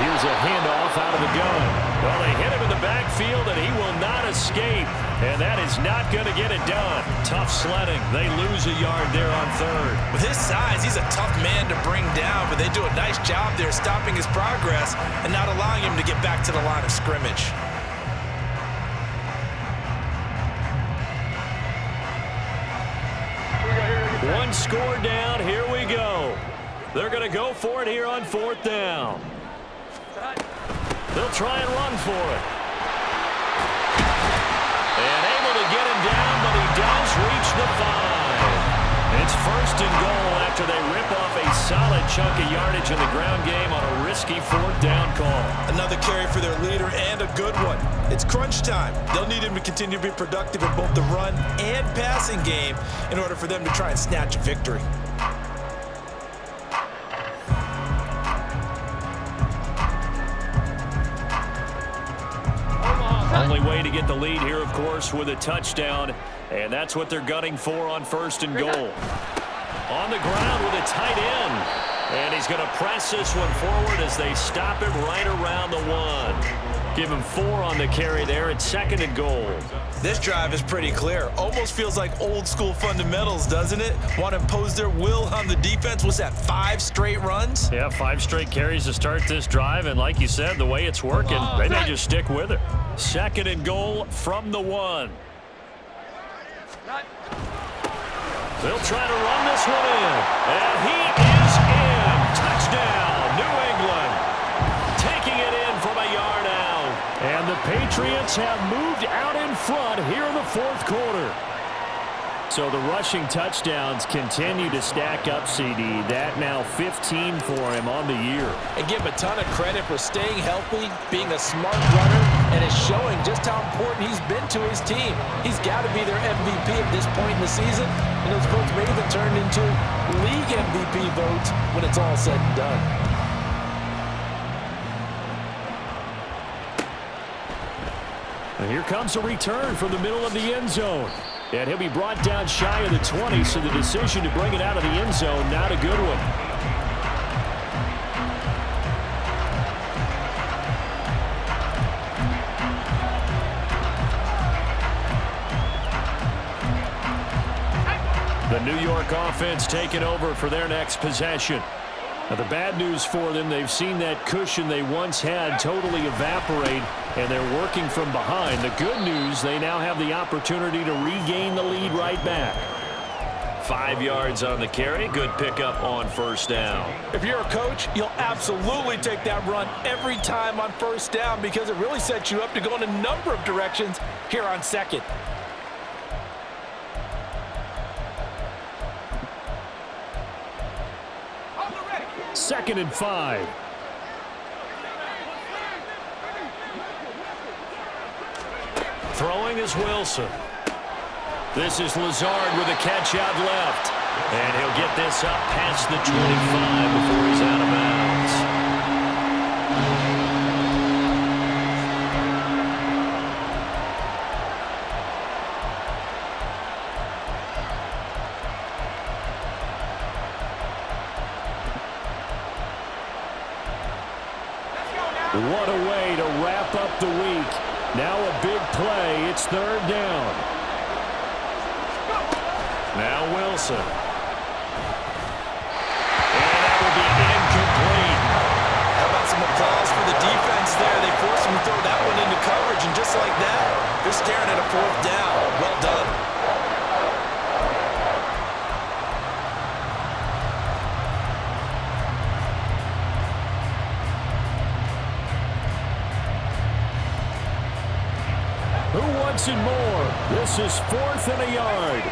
Speaker 2: here's a handoff out of the gun. Well, they hit him in the backfield, and he will not escape. And that is not going to get it done. Tough sledding. They lose a yard there on 3rd.
Speaker 1: With his size, he's a tough man to bring down, but they do a nice job there stopping his progress and not allowing him to get back to the line of scrimmage.
Speaker 2: One score down. Here we go. They're going to go for it here on 4th down. They'll try and run for it. And able to get him down, but he does reach the 5. It's 1st and goal after they rip off a solid chunk of yardage in the ground game on a risky 4th down call.
Speaker 1: Another carry for their leader and a good one. It's crunch time. They'll need him to continue to be productive in both the run and passing game in order for them to try and snatch a victory.
Speaker 2: Only way to get the lead here, of course, with a touchdown, and that's what they're gunning for on 1st and goal. On the ground with a tight end, and he's going to press this one forward as they stop him right around the 1. Give him 4 on the carry there at 2nd and goal.
Speaker 1: This drive is pretty clear. Almost feels like old school fundamentals, doesn't it? Want to impose their will on the defense. Was that 5 straight runs?
Speaker 2: Yeah, 5 straight carries to start this drive, and like you said, the way it's working, they may just stick with it. 2nd and goal from the 1. They'll try to run this one in, and he is in. Touchdown, New England. Taking it in from a yard out. And the Patriots have moved out in front here in the 4th quarter. So the rushing touchdowns continue to stack up, CD. That now 15 for him on the year.
Speaker 1: And give him a ton of credit for staying healthy, being a smart runner, and is showing just how important he's been to his team. He's got to be their MVP at this point in the season, and those votes may even turn into league MVP votes when it's all said and done.
Speaker 2: And here comes a return from the middle of the end zone. And he'll be brought down shy of the 20, so the decision to bring it out of the end zone, not a good one. The New York offense taking over for their next possession. Now, the bad news for them, they've seen that cushion they once had totally evaporate, and they're working from behind. The good news, they now have the opportunity to regain the lead right back. 5 yards on the carry. Good pickup on 1st down.
Speaker 1: If you're a coach, you'll absolutely take that run every time on 1st down because it really sets you up to go in a number of directions here on 2nd.
Speaker 2: Second and 5. Throwing is Wilson. This is Lazard with a catch out left. And he'll get this up past the 25 before he's out of bounds. What a way to wrap up the week. Now a big play. It's third down. Now Wilson. And that will be incomplete.
Speaker 1: How about some applause for the defense there? They forced him to throw that one into coverage, and just like that, they're staring at a fourth down. Well done.
Speaker 2: Who wants it more? This is 4th and a yard.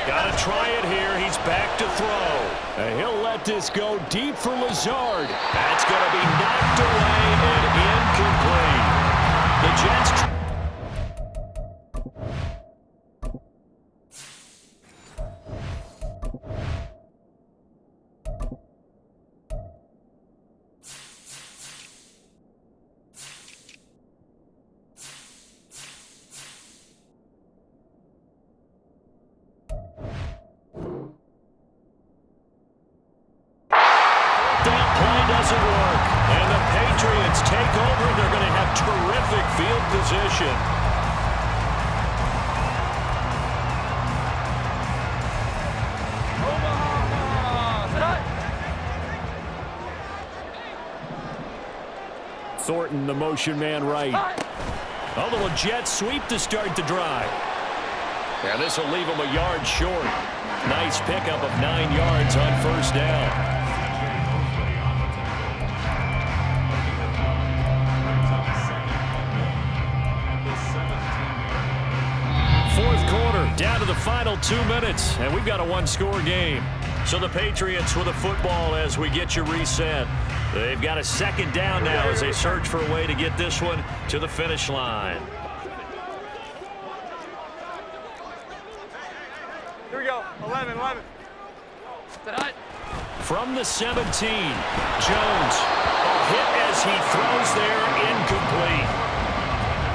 Speaker 5: Got to try it here. He's back to throw.
Speaker 2: And he'll let this go deep for Lazard.
Speaker 5: That's going to be knocked away and incomplete. The Jets. Doesn't work. And the Patriots take over. They're going to have terrific field position.
Speaker 2: Thornton, the motion man right.
Speaker 5: A little jet sweep to start the drive. Yeah, this will leave them a yard short. Nice pickup of 9 yards on first down. Down to the final 2 minutes, and we've got a one-score game. So the Patriots with the football as we get you reset. They've got a second down now as they search for a way to get this one to the finish line.
Speaker 3: Here we go. 11.
Speaker 5: From the 17, Jones. A hit as he throws there, incomplete.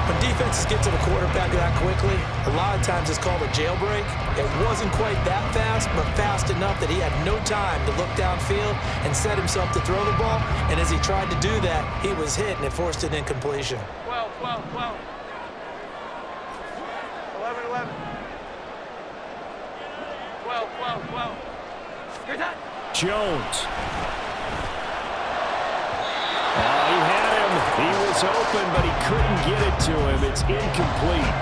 Speaker 1: When defenses get to the quarterback that quickly, a lot of times it's called a jailbreak. It wasn't quite that fast, but fast enough that he had no time to look downfield and set himself to throw the ball. And as he tried to do that, he was hit, and it forced an incompletion.
Speaker 3: 12. 11. 12. Here's that.
Speaker 2: Jones. He had him. He was open, but he couldn't get it to him. It's incomplete.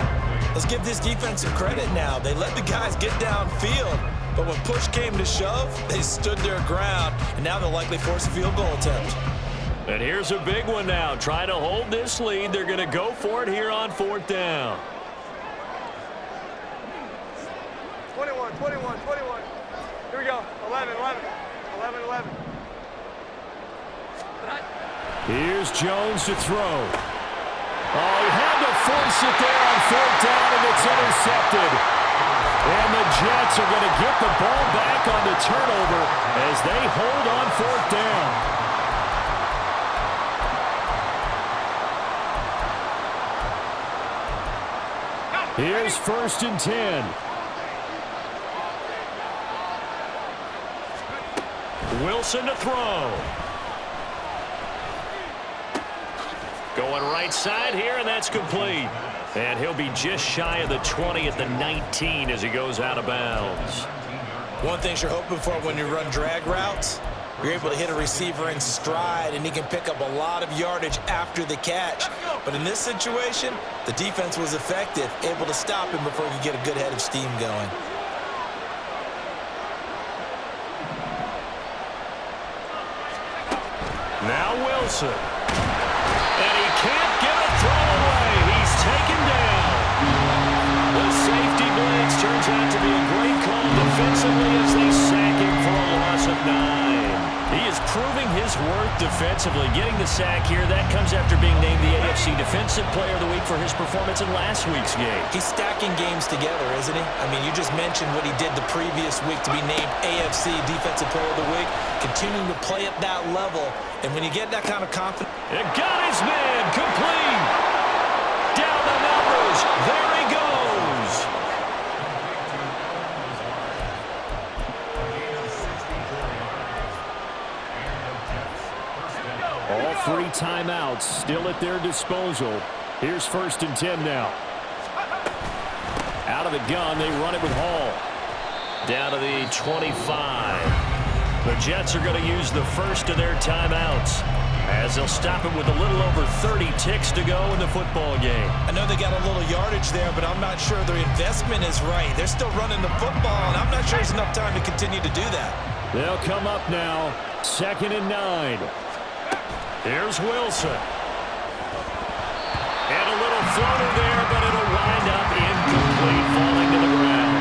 Speaker 1: Let's give this defense some credit now. They let the guys get downfield, but when push came to shove, they stood their ground, and now they'll likely force a field goal attempt.
Speaker 5: And here's a big one now. Trying to hold this lead. They're going to go for it here on fourth down.
Speaker 3: 21. Here we go. 11.
Speaker 2: Here's Jones to throw. Oh, he had to force it there on fourth down, and it's intercepted. And the Jets are going to get the ball back on the turnover as they hold on fourth down. Here's 1st and 10.
Speaker 5: Wilson to throw. Going right side here, and that's complete. And he'll be just shy of the 20 at the 19 as he goes out of bounds.
Speaker 1: One thing you're hoping for when you run drag routes, you're able to hit a receiver in stride, and he can pick up a lot of yardage after the catch. But in this situation, the defense was effective, able to stop him before he could get a good head of steam going.
Speaker 5: Now Wilson. And he can't get a throw away. He's taken down. The safety blitz turns out to be a great call defensively as they sack him for a loss of 9. He is proving his
Speaker 2: worth defensively. Getting the sack here, that comes after being named the AFC Defensive Player of the Week for his performance in last week's game.
Speaker 1: He's stacking games together, isn't he? I mean, you just mentioned what he did the previous week to be named AFC Defensive Player of the Week, continuing to play at that level. And when you get that kind of confidence...
Speaker 2: It got his man complete. Down the numbers. There he goes. All 3 timeouts still at their disposal. Here's 1st and 10 now. Out of the gun, they run it with Hall. Down to the 25. The Jets are going to use the first of their timeouts, as they'll stop it with a little over 30 ticks to go in the football game.
Speaker 1: I know they got a little yardage there, but I'm not sure their investment is right. They're still running the football, and I'm not sure there's enough time to continue to do that.
Speaker 2: They'll come up now, 2nd and 9. Here's Wilson. And a little floater there, but it'll wind up incomplete, falling to the ground.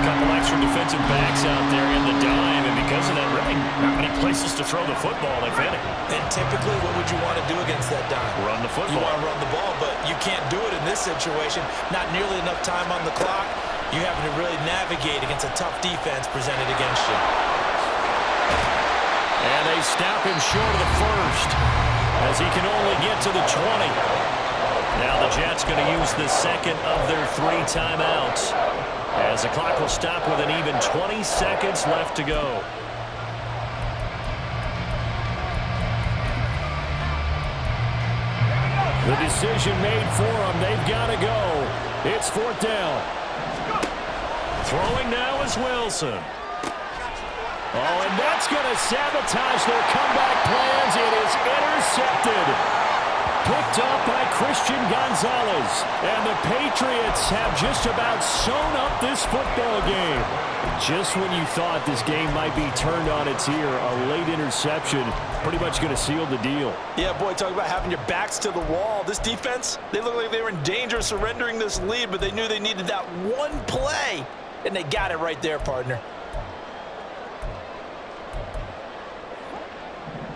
Speaker 2: A couple extra defensive backs out there in the dime, and because of that, really not many places to throw the football, if any.
Speaker 1: And typically, what would you want to do against that dime?
Speaker 2: Run the football.
Speaker 1: You want to run the ball, but you can't do it in this situation. Not nearly enough time on the clock. You having to really navigate against a tough defense presented against you.
Speaker 2: And they stop him short of the first, as he can only get to the 20. Now the Jets going to use the second of their 3 timeouts, as the clock will stop with an even 20 seconds left to go. The decision made for them. They've got to go. It's 4th down. Throwing now is Wilson. Oh, and that's going to sabotage their comeback plans. It is intercepted. Picked up by Christian Gonzalez. And the Patriots have just about sewn up this football game. Just when you thought this game might be turned on its ear, a late interception pretty much going to seal the deal.
Speaker 1: Yeah, boy, talk about having your backs to the wall. This defense, they look like they were in danger of surrendering this lead, but they knew they needed that one play, and they got it right there, partner.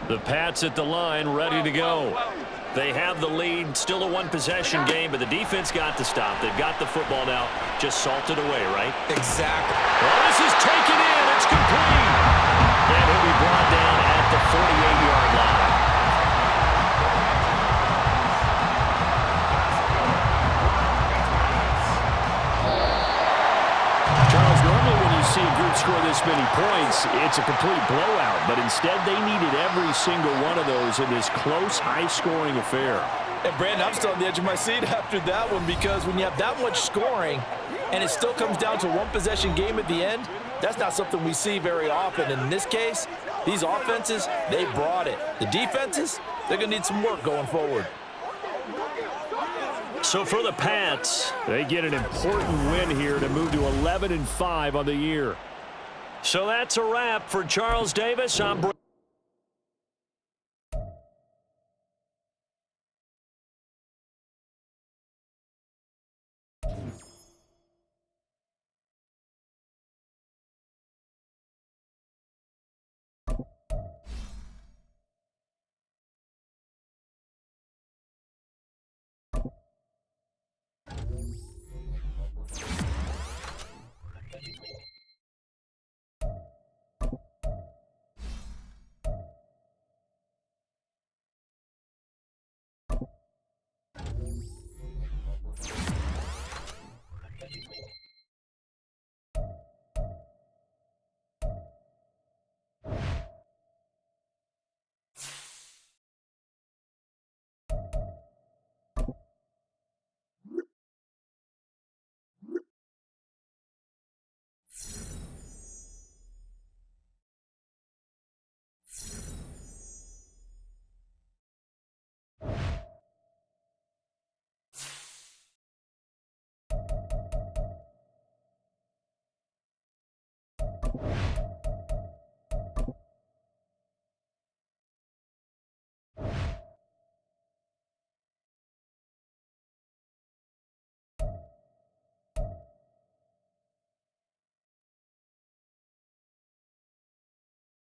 Speaker 2: The Pats at the line, ready to go. They have the lead, still a 1-possession game, but the defense got to stop. They've got the football now, just salted away, right?
Speaker 1: Exactly.
Speaker 2: Well, this is taken in. It's complete. And he'll be brought down at the 48-yard line. Charles, normally when you see a group score this many points, it's a complete blowout, but instead they needed every single one of those in this close, high-scoring affair.
Speaker 1: And Brandon, I'm still on the edge of my seat after that one, because when you have that much scoring and it still comes down to a 1-possession game at the end, that's not something we see very often. And in this case, these offenses, they brought it. The defenses, they're going to need some work going forward.
Speaker 2: So for the Pats, they get an important win here to move to 11-5 on the year. So that's a wrap for Charles Davis. I'm